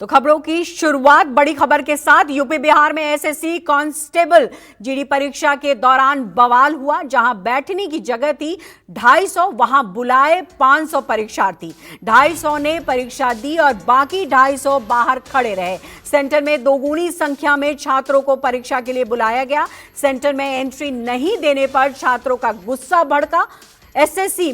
तो खबरों की शुरुआत बड़ी खबर के साथ। यूपी बिहार में एसएससी कांस्टेबल जीडी परीक्षा के दौरान बवाल हुआ। जहां बैठने की जगह थी 250, वहां बुलाए 500 परीक्षार्थी। 250 ने परीक्षा दी और बाकी 250 बाहर खड़े रहे। सेंटर में दोगुनी संख्या में छात्रों को परीक्षा के लिए बुलाया गया। सेंटर में एंट्री नहीं देने पर छात्रों का गुस्सा भड़का। एसएससी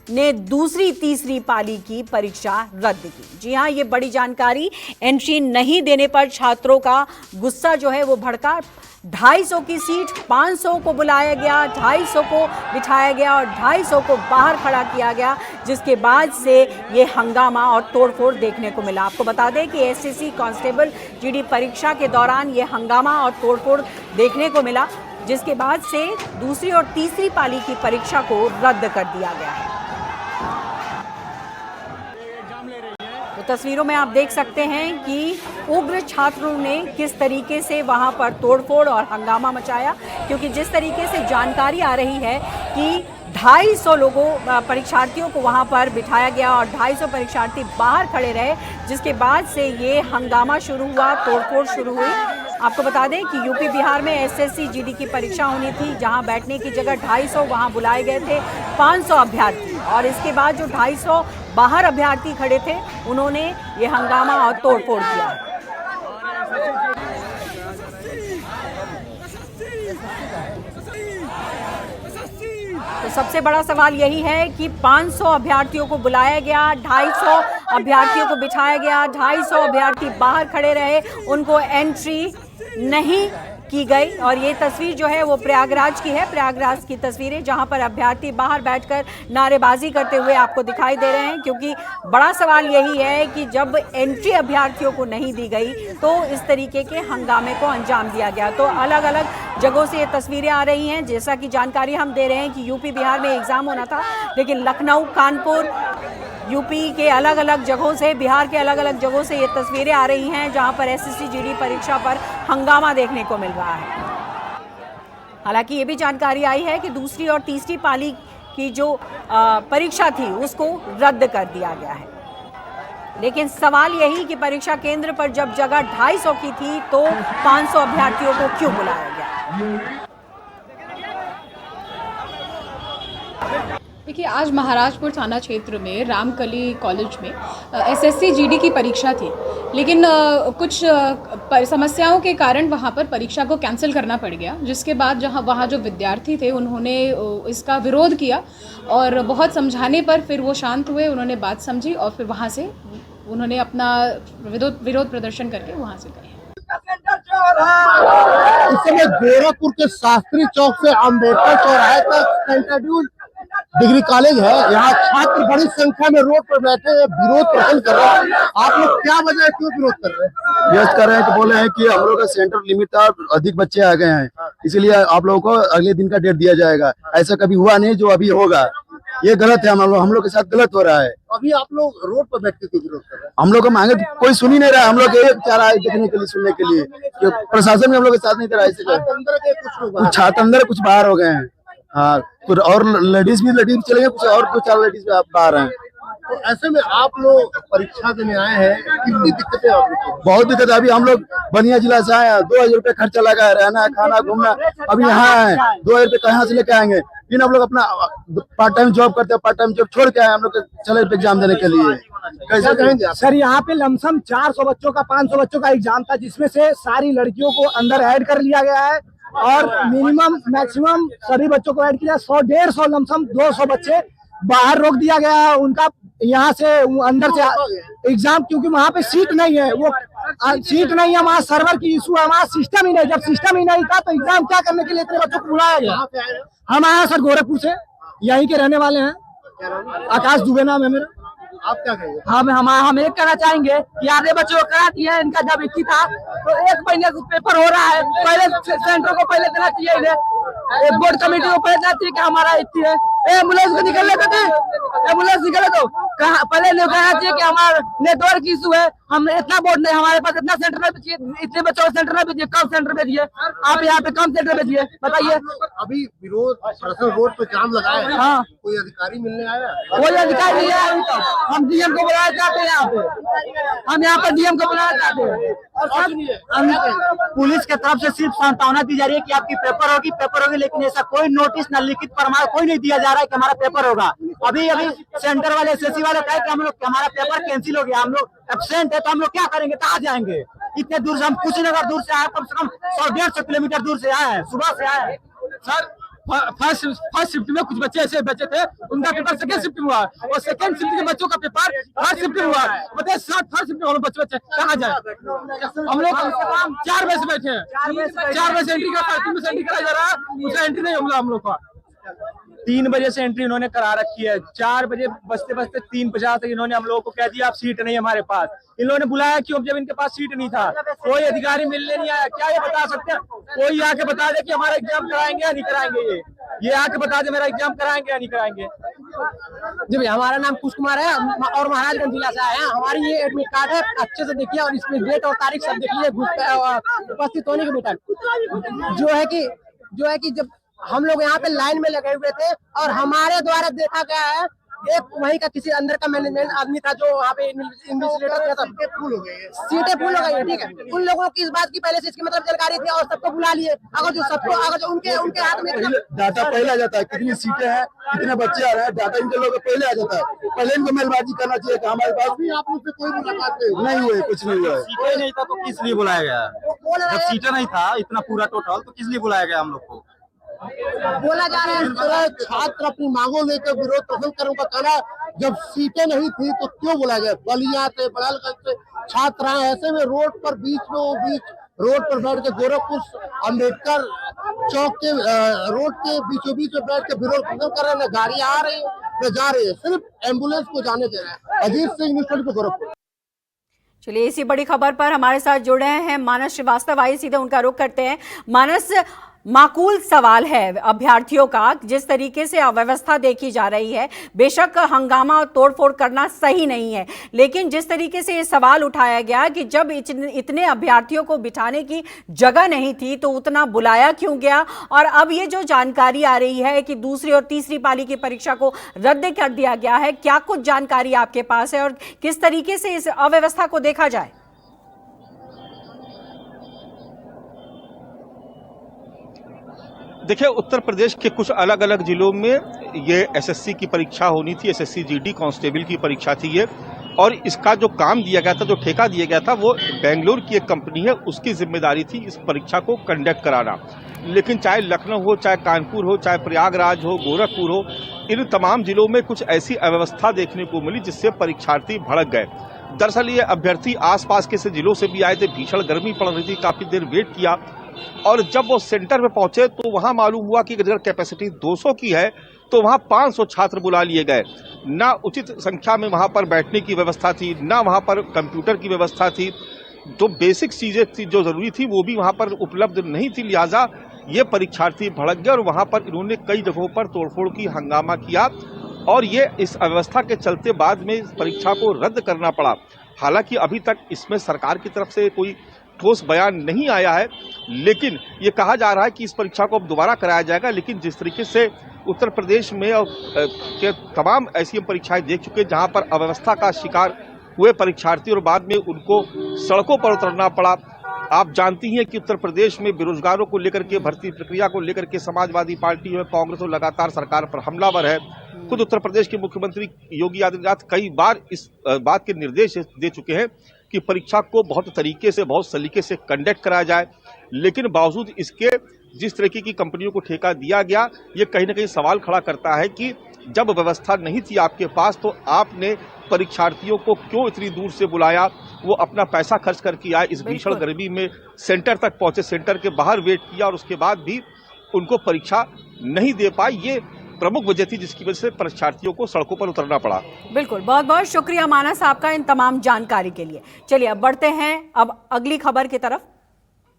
ने दूसरी तीसरी पाली की परीक्षा रद्द की। जी हां, ये बड़ी जानकारी। एंट्री नहीं देने पर छात्रों का गुस्सा जो है वो भड़का। 250 की सीट 500 को बुलाया गया, 250 को बिठाया गया और 250 को बाहर खड़ा किया गया, जिसके बाद से ये हंगामा और तोड़फोड़ देखने को मिला। आपको बता दें कि एसएससी कांस्टेबल जीडी परीक्षा के दौरान ये हंगामा और तोड़फोड़ देखने को मिला, जिसके बाद से दूसरी और तीसरी पाली की परीक्षा को रद्द कर दिया गया है। तो तस्वीरों में आप देख सकते हैं कि उग्र छात्रों ने किस तरीके से वहां पर तोड़फोड़ और हंगामा मचाया, क्योंकि जिस तरीके से जानकारी आ रही है कि 250 परीक्षार्थियों को वहां पर बिठाया गया और 250 परीक्षार्थी बाहर खड़े रहे, जिसके बाद से ये हंगामा शुरू हुआ, तोड़फोड़ शुरू हुई। आपको बता दें कि यूपी बिहार में एसएससी जीडी की परीक्षा होनी थी, जहां बैठने की जगह 250, वहां बुलाए गए थे 500 अभ्यर्थी और इसके बाद जो 250 बाहर अभ्यर्थी खड़े थे, उन्होंने ये हंगामा और तोड़फोड़ किया। तो सबसे बड़ा सवाल यही है कि 500 अभ्यर्थियों को बुलाया गया, 250 अभ्यर्थियों को बिठाया गया, 250 अभ्यर्थी बाहर खड़े रहे, उनको एंट्री नहीं की गई। और ये तस्वीर जो है वो प्रयागराज की है। प्रयागराज की तस्वीरें, जहां पर अभ्यर्थी बाहर बैठकर नारेबाजी करते हुए आपको दिखाई दे रहे हैं, क्योंकि बड़ा सवाल यही है कि जब एंट्री अभ्यर्थियों को नहीं दी गई तो इस तरीके के हंगामे को अंजाम दिया गया। तो अलग अलग जगहों से ये तस्वीरें आ रही हैं। जैसा कि जानकारी हम दे रहे हैं कि यूपी बिहार में एग्जाम होना था, लेकिन लखनऊ, कानपुर, यूपी के अलग अलग जगहों से, बिहार के अलग अलग जगहों से ये तस्वीरें आ रही हैं, जहां पर एसएससी जीडी परीक्षा पर हंगामा देखने को मिल रहा है। हालांकि ये भी जानकारी आई है कि दूसरी और तीसरी पाली की जो परीक्षा थी उसको रद्द कर दिया गया है। लेकिन सवाल यही कि परीक्षा केंद्र पर जब जगह 250 की थी तो 500 अभ्यर्थियों को क्यों बुलाया गया? देखिए, आज महाराजपुर थाना क्षेत्र में रामकली कॉलेज में एसएससी जीडी की परीक्षा थी, लेकिन कुछ समस्याओं के कारण वहां पर परीक्षा को कैंसिल करना पड़ गया, जिसके बाद वहां जो विद्यार्थी थे उन्होंने इसका विरोध किया और बहुत समझाने पर फिर वो शांत हुए, उन्होंने बात समझी और फिर वहां से उन्होंने अपना विरोध प्रदर्शन करके वहां से गए। इस समय गोरखपुर के शास्त्री चौक से अम्बेडकर चौराहे तक सेंट्रल डिग्री कॉलेज है। यहाँ छात्र बड़ी संख्या में रोड पर बैठे हैं, विरोध प्रदर्शन कर रहे हैं। आप लोग क्या वजह है, क्यों विरोध कर रहे हैं? विरोध कर रहे हैं कि बोले हैं कि हम लोग का सेंटर लिमिट था, अधिक बच्चे आ गए हैं, इसीलिए आप लोगों को अगले दिन का डेट दिया जाएगा। ऐसा कभी हुआ नहीं जो अभी होगा, ये गलत है। हम लोग के साथ गलत हो रहा है। अभी आप लोग रोड पर बैठ के क्यों विरोध कर रहे हैं? हम लोग को मांगे कोई सुन ही नहीं रहा। हम लोग एक चाह रहा है देखने के लिए, सुनने के लिए कि प्रशासन भी हम लोग के साथ नहीं दे रहा है। कुछ छात्र अंदर, कुछ बाहर हो गए हैं। हाँ, और लेडीज भी चले गए, कुछ और 2-4 लेडीज बाहर हैं। तो ऐसे में आप लोग परीक्षा देने आए हैं, कितनी दिक्कतें आप लोग को? बहुत दिक्कत है। अभी हम लोग बनिया जिला से आए हैं, 2000 रुपये खर्चा लगा है, रहना, खाना, घूमना। अभी यहाँ आए, 2000 रुपये कहाँ से लेके आएंगे? फिर हम लोग अपना पार्ट टाइम जॉब करते हैं, पार्ट टाइम जॉब छोड़ के आए हम लोग चले एग्जाम देने के लिए। कैसे कहेंगे आप? सर, यहाँ पे लमसम 400 बच्चों का 500 बच्चों का एग्जाम था, जिसमें से सारी लड़कियों को अंदर ऐड कर लिया गया है और मैक्सिमम सभी बच्चों को ऐड किया। 100-150 लमसम 200 बच्चे बाहर रोक दिया गया है उनका, यहाँ से अंदर से एग्जाम, क्योंकि वहाँ पे सीट नहीं है। वो सीट नहीं है, वहाँ सर्वर की इशू है, वहाँ सिस्टम ही नहीं। जब सिस्टम ही नहीं था तो एग्जाम क्या करने के लिए इतने बच्चों को बुलाया गया? हम आए हैं सर गोरखपुर से, यहीं के रहने वाले हैं। आकाश दुबे नाम है मेरा। आप क्या कहेंगे? हम एक कहना चाहेंगे कि आधे बच्चों को करा दिया है। इनका जब इक्की था तो 1 महीने से पेपर हो रहा है। पहले सेंटर को पहले देना चाहिए, इन्हें बोर्ड कमेटी को पहले देना चाहिए कि हमारा इक्की है। एम्बुलेंस को निकल लेते थे, एम्बुलेंस निकले तो कहा पहले कहना चाहिए कि हमारा नेटवर्क इशू है, हमने इतना बोर्ड नहीं, हमारे पास इतना सेंटर में भेजिए, इतने बच्चों को सेंटर में भेजिए, कम सेंटर भेजिए, आप यहाँ पे कम सेंटर भेजिए, बताइए। अभी विरोध प्रदर्शन रोड पे जाम लगाए हैं। हाँ, कोई अधिकारी मिलने आया? कोई अधिकारी नहीं आया अभी तक। हम डीएम को बुलाना चाहते हैं यहाँ पे, हम यहाँ पर डीएम को बुलाना चाहते हैं। और सब पुलिस की तरफ से सिर्फ सांत्वना दी जा रही है कि आपकी पेपर होगी, लेकिन ऐसा कोई नोटिस न लिखित प्रमाण कोई नहीं दिया जा रहा है कि हमारा पेपर होगा। अभी सेंटर वाले एसएससी वाले कहे कि हम लोग हमारा पेपर कैंसिल हो गया, हम लोग एब्सेंट है, तो हम लोग क्या करेंगे, कहाँ जाएंगे? इतने दूर से हम कुशीनगर दूर से आए, कम से कम 100-150 किलोमीटर दूर से आए हैं, सुबह से आए हैं। सर फर्स्ट शिफ्ट में कुछ बच्चे ऐसे बचे थे, उनका पेपर सेकंड शिफ्ट में हुआ और सेकंड शिफ्ट के बच्चों का पेपर थर्ड शिफ्ट में हुआ। बताइए थर्ड शिफ्ट में हम बच्चे कहाँ जाए? हम लोग 4 बजे से बैठे हैं, 4 बजे से एंट्री करा, 3 बजे से एंट्री कराया जा रहा है, उसे एंट्री नहीं होगा हम लोग का। 3 बजे से एंट्री इन्होंने करा रखी है, 4 बजे बजते बजते 3:50 तक इन्होंने हम लोगों को कह दिया आप सीट नहीं हमारे पास। इन लोगों ने बुलाया क्यों जब इनके पास सीट नहीं था? कोई अधिकारी मिलने नहीं आया। क्या ये बता सकते हैं? कोई आके बता दे कि हमारा एग्जाम कराएंगे या नहीं कराएंगे? ये आके बता दे मेरा एग्जाम कराएंगे या नहीं कराएंगे? जी भैया, हमारा नाम कुश कुमार है और महाराजगंज जिला से आए हैं। हमारी ये एडमिट कार्ड है, अच्छे से देखिए और इसमें डेट और तारीख सब देखिए, उपस्थित होने के बेटा जो है कि जब हम लोग यहाँ पे लाइन में लगे हुए थे और हमारे द्वारा देखा गया है, एक वहीं का किसी अंदर का मैनेजमेंट आदमी था जो वहाँ पे इन्वेस्टिगेटर था, सीटें फुल हो गई है, ठीक है। उन लोगों की इस बात की पहले से इसकी मतलब जानकारी थी और सबको बुला लिए। अगर जो उनके हाथ में डाटा पहले आ जाता है, कितनी सीटें हैं, कितने बच्चे आ रहे हैं, डाटा इनके लोगों पहले आ जाता है। पहले इनको मेलबाजी करना चाहिए कि हमारे पास भी आप लोग से कोई मुलाकात नहीं हुई, कुछ नहीं हुआ। सीटें नहीं था तो किस लिए बुलाया गया? जब सीटें नहीं था इतना पूरा टोटल तो किस लिए बुलाया गया हम लोग को? बोला जा रहा है। इस तरह छात्र अपनी मांगों लेकर विरोध प्रदर्शन करने का कहना, जब सीटें नहीं थी तो क्यों बुलाया गया? बलिया से बड़ालगंज से छात्र आए, ऐसे में रोड पर रोड पर बैठ के गोरखपुर अम्बेडकर चौक के रोड के बीचों बीच में बैठ के विरोध प्रदर्शन कर रहे हैं। न गाड़ियां आ रही न जा रही है, सिर्फ एम्बुलेंस को जाने दे रहे हैं। अजीत सिंह, न्यूज़ 24 गोरखपुर। चलिए, इसी बड़ी खबर पर हमारे साथ जुड़े हैं मानस श्रीवास्तव। आइए सीधे उनका रुख करते हैं। मानस, माकूल सवाल है अभ्यर्थियों का, जिस तरीके से अव्यवस्था देखी जा रही है, बेशक हंगामा और तोड़फोड़ करना सही नहीं है, लेकिन जिस तरीके से ये सवाल उठाया गया कि जब इतने अभ्यर्थियों को बिठाने की जगह नहीं थी तो उतना बुलाया क्यों गया, और अब ये जो जानकारी आ रही है कि दूसरी और तीसरी पाली की परीक्षा को रद्द कर दिया गया है, क्या कुछ जानकारी आपके पास है और किस तरीके से इस अव्यवस्था को देखा जाए? देखिए, उत्तर प्रदेश के कुछ अलग अलग जिलों में ये एसएससी की परीक्षा होनी थी, एसएससी जीडी कांस्टेबल की परीक्षा थी ये, और इसका जो काम दिया गया था, जो ठेका दिया गया था, वो बेंगलुरु की एक कंपनी है, उसकी जिम्मेदारी थी इस परीक्षा को कंडक्ट कराना। लेकिन चाहे लखनऊ हो, चाहे कानपुर हो, चाहे प्रयागराज हो, गोरखपुर हो, इन तमाम जिलों में कुछ ऐसी अव्यवस्था देखने को मिली जिससे परीक्षार्थी भड़क गए। दरअसल ये अभ्यर्थी आसपास के जिलों से भी आए थे, भीषण गर्मी पड़ रही थी, काफी देर वेट किया, और जब वो सेंटर पे पहुंचे तो वहां मालूम हुआ कि अगर कैपेसिटी 200 की है तो वहां 500 छात्र बुला लिए गए। ना उचित संख्या में वहां पर बैठने की व्यवस्था थी, ना वहां पर कंप्यूटर की व्यवस्था थी, जो बेसिक चीजें थी जो जरूरी थी वो भी वहां पर उपलब्ध नहीं थी। लिहाजा ये परीक्षार्थी भड़क गए और वहां पर इन्होंने कई जगहों पर तोड़फोड़ की, हंगामा किया, और ये इस अव्यवस्था के चलते बाद में इस परीक्षा को रद्द करना पड़ा। हालांकि अभी तक इसमें सरकार की तरफ से कोई ठोस बयान नहीं आया है, लेकिन ये कहा जा रहा है कि इस परीक्षा को अब दोबारा कराया जाएगा। लेकिन जिस तरीके से उत्तर प्रदेश में और के तमाम ऐसी परीक्षाएं देख चुके हैं जहां पर अव्यवस्था का शिकार हुए परीक्षार्थी और बाद में उनको सड़कों पर उतरना पड़ा। आप जानती हैं कि उत्तर प्रदेश में बेरोजगारों को लेकर के, भर्ती प्रक्रिया को लेकर के समाजवादी पार्टी और कांग्रेस और लगातार सरकार पर हमलावर है। खुद उत्तर प्रदेश के मुख्यमंत्री योगी आदित्यनाथ कई बार इस बात के निर्देश दे चुके हैं कि परीक्षा को बहुत तरीके से, बहुत सलीके से कंडक्ट कराया जाए, लेकिन बावजूद इसके जिस तरीके की कंपनियों को ठेका दिया गया, ये कहीं ना कहीं सवाल खड़ा करता है कि जब व्यवस्था नहीं थी आपके पास तो आपने परीक्षार्थियों को क्यों इतनी दूर से बुलाया, वो अपना पैसा खर्च करके आए, इस भीषण गर्मी में सेंटर तक पहुंचे, सेंटर के बाहर वेट किया और उसके बाद भी उनको परीक्षा नहीं दे पाए। ये प्रमुख वजह थी जिसकी वजह से परीक्षार्थियों को सड़कों पर उतरना पड़ा। बिल्कुल, बहुत बहुत शुक्रिया मानस आपका इन तमाम जानकारी के लिए। चलिए अब बढ़ते हैं अब अगली खबर की तरफ।